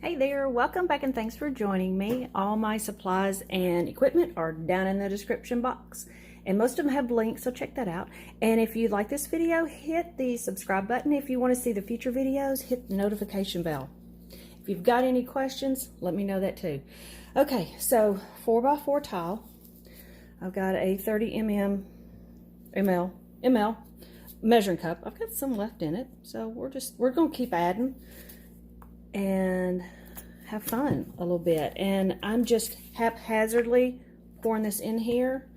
Hey there, welcome back and thanks for joining me. All my supplies and equipment are down in the description box, and most of them have links, so check that out. And if you like this video, hit the subscribe button. If you want to see the future videos, hit the notification bell. If you've got any questions, let me know that too. Okay, so 4x4 tile. I've got a 30 ml measuring cup. I've got some left in it, so we're gonna keep adding and have fun a little bit. And I'm just haphazardly pouring this in here.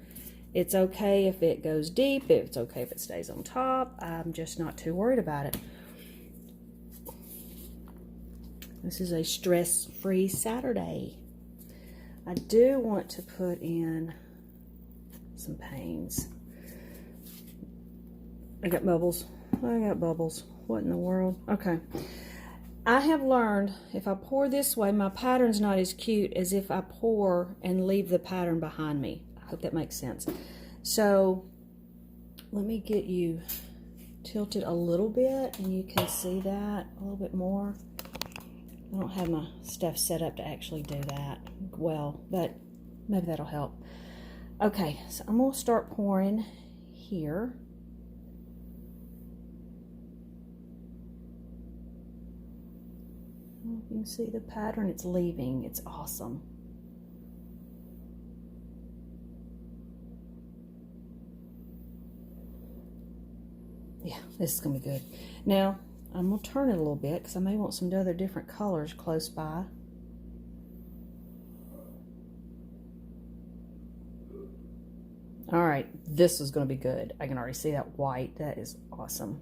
It's okay if it goes deep, it's okay if it stays on top. I'm just not too worried about it. This is a stress-free Saturday. I do want to put in some panes. I got bubbles. What in the world? Okay. I have learned if I pour this way, my pattern's not as cute as if I pour and leave the pattern behind me. I hope that makes sense. So let me get you tilted a little bit and you can see that a little bit more. I don't have my stuff set up to actually do that well, but maybe that'll help. Okay, so I'm going to start pouring here. You can see the pattern it's leaving. It's awesome. Yeah, this is going to be good. Now, I'm going to turn it a little bit because I may want some other different colors close by. All right, this is going to be good. I can already see that white. That is awesome.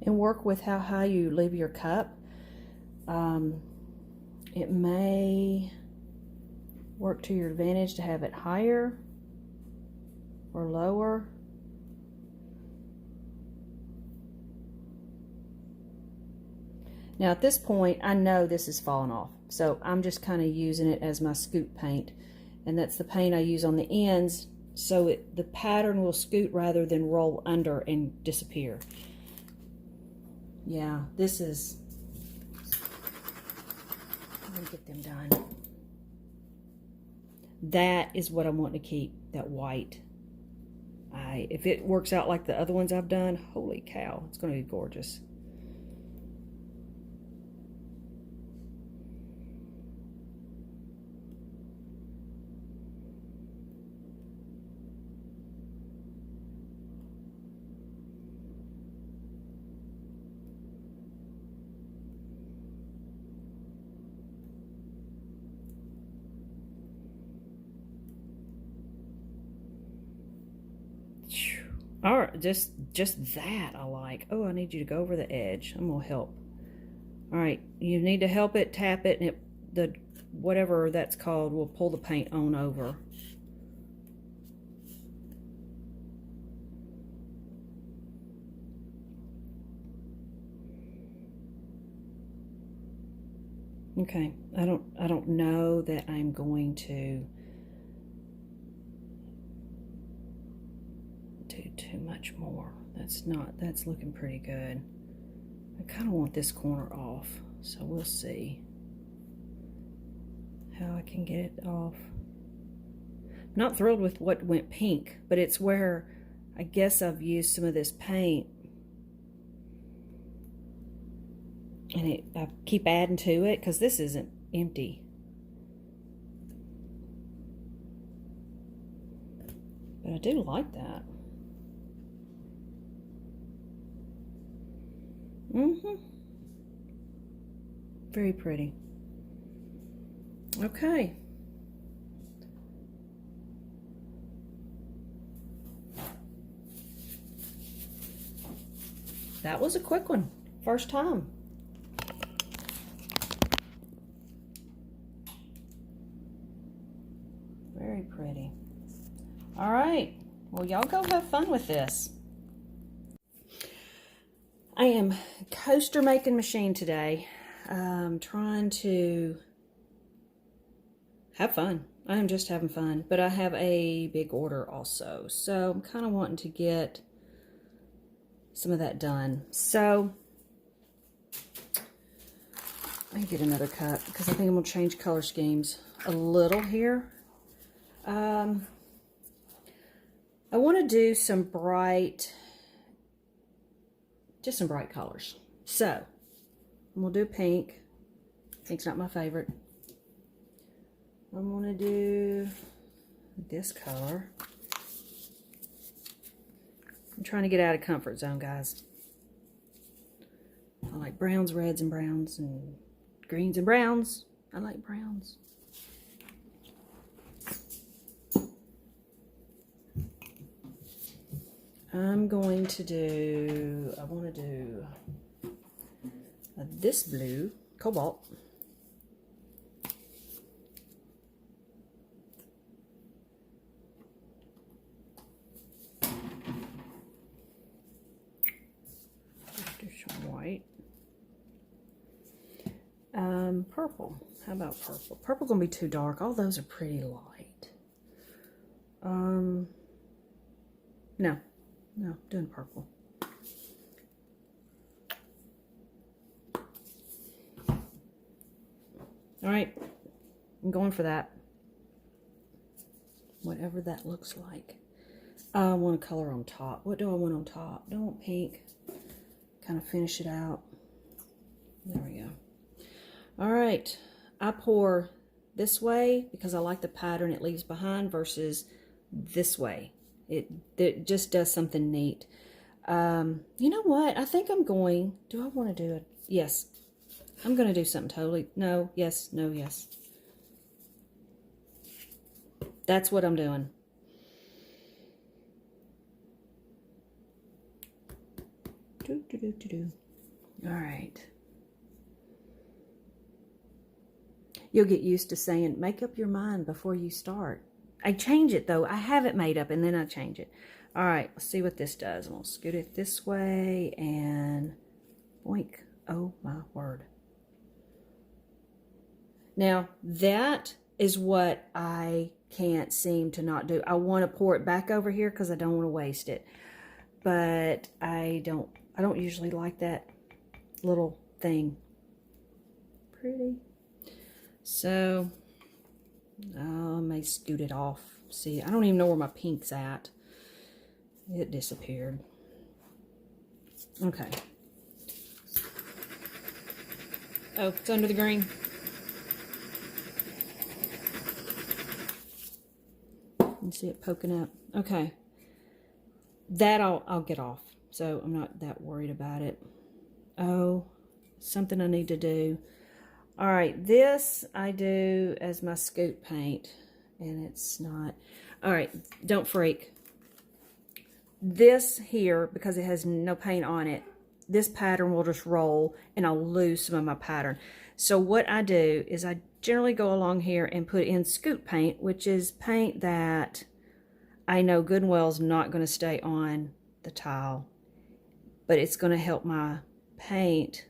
And work with how high you leave your cup. It may work to your advantage to have it higher or lower. Now at this point, I know this is falling off, so I'm just kind of using it as my scoot paint, and that's the paint I use on the ends, so the pattern will scoot rather than roll under and disappear. Yeah, this is, let me get them done. That is what I want to keep, that white. If it works out like the other ones I've done, holy cow, it's going to be gorgeous. All right, just that I like. Oh, I need you to go over the edge. I'm gonna help. All right, you need to help it, tap it, and the whatever that's called will pull the paint on over. Okay, I don't know that I'm going to too much more. That's looking pretty good. I kind of want this corner off, so we'll see how I can get it off. I'm not thrilled with what went pink, but it's where I guess I've used some of this paint, and I keep adding to it because this isn't empty. But I do like that. Very pretty. Okay. That was a quick one. First time. Very pretty. All right. Well, y'all go have fun with this. I am coaster making machine today. trying to have fun. I am just having fun, but I have a big order also. So I'm kind of wanting to get some of that done. So let me get another cup because I think I'm going to change color schemes a little here. I want to do some bright, just some bright colors. So I'm going to do pink. Pink's not my favorite. I'm going to do this color. I'm trying to get out of comfort zone, guys. I like browns, reds, and browns, and greens and browns. I like browns. I'm going to do, I want to do this blue, cobalt. Do some white. Purple. How about purple? Purple gonna be too dark. All those are pretty light. No, doing purple. All right, I'm going for that. Whatever that looks like. I want a color on top. What do I want on top? I don't want pink. Kind of finish it out. There we go. All right, I pour this way because I like the pattern it leaves behind versus this way. It just does something neat. You know what? I think I'm going, do I want to do it? Yes. I'm going to do something totally, no, yes, no, yes. That's what I'm doing. All right. You'll get used to saying, make up your mind before you start. I change it though. I have it made up and then I change it. All right, let's see what this does. I'm gonna scoot it this way and boink. Oh my word. Now that is what I can't seem to not do. I want to pour it back over here because I don't want to waste it. But I don't usually like that little thing. Pretty. So I may scoot it off. See, I don't even know where my pink's at. It disappeared. Okay. Oh, it's under the green. You can see it poking up. Okay. That I'll get off. So I'm not that worried about it. Oh, something I need to do. All right, this I do as my scoop paint, and it's not. All right, don't freak. This here, because it has no paint on it, this pattern will just roll, and I'll lose some of my pattern. So what I do is I generally go along here and put in scoop paint, which is paint that I know good and well is not going to stay on the tile, but it's going to help my paint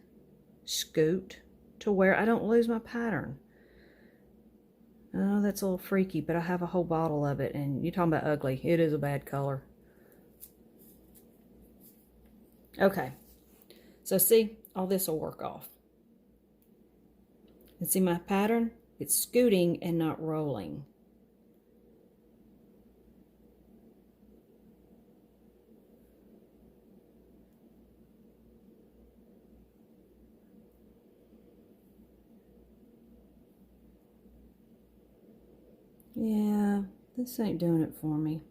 scoot to where I don't lose my pattern. Oh, that's a little freaky, but I have a whole bottle of it, and you're talking about ugly. It is a bad color. Okay, so see, all this will work off. And see my pattern? It's scooting and not rolling. Yeah, this ain't doing it for me.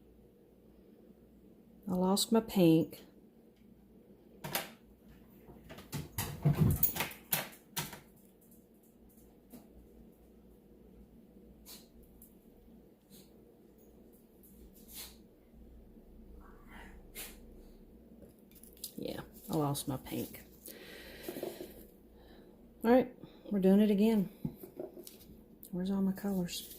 I lost my pink. Yeah, I lost my pink. All right, we're doing it again. Where's all my colors?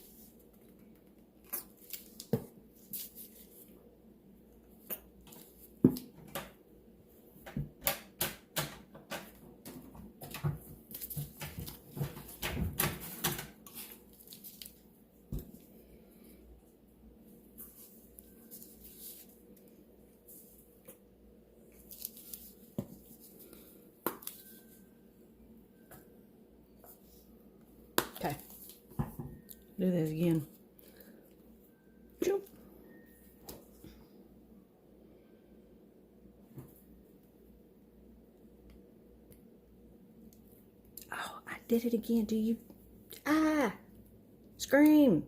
Do this again. Choop. Oh, I did it again. Do you? Ah! Scream!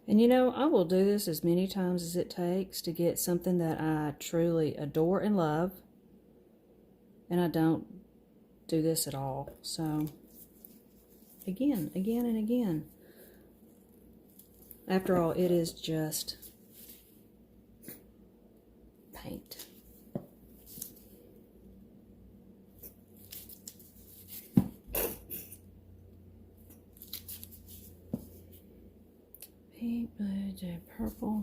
And you know, I will do this as many times as it takes to get something that I truly adore and love. And I don't do this at all. So, again, and again. After all, it is just paint. Pink, blue, purple.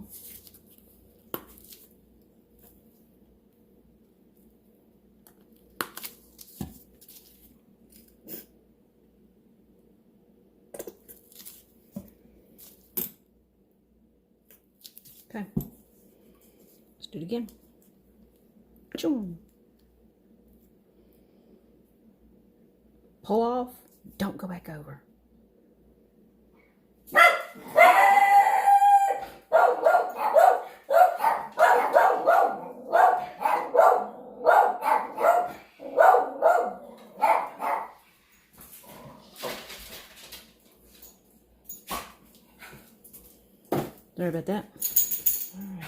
Okay, let's do it again. Choom. Pull off, don't go back over. Sorry about that. All right.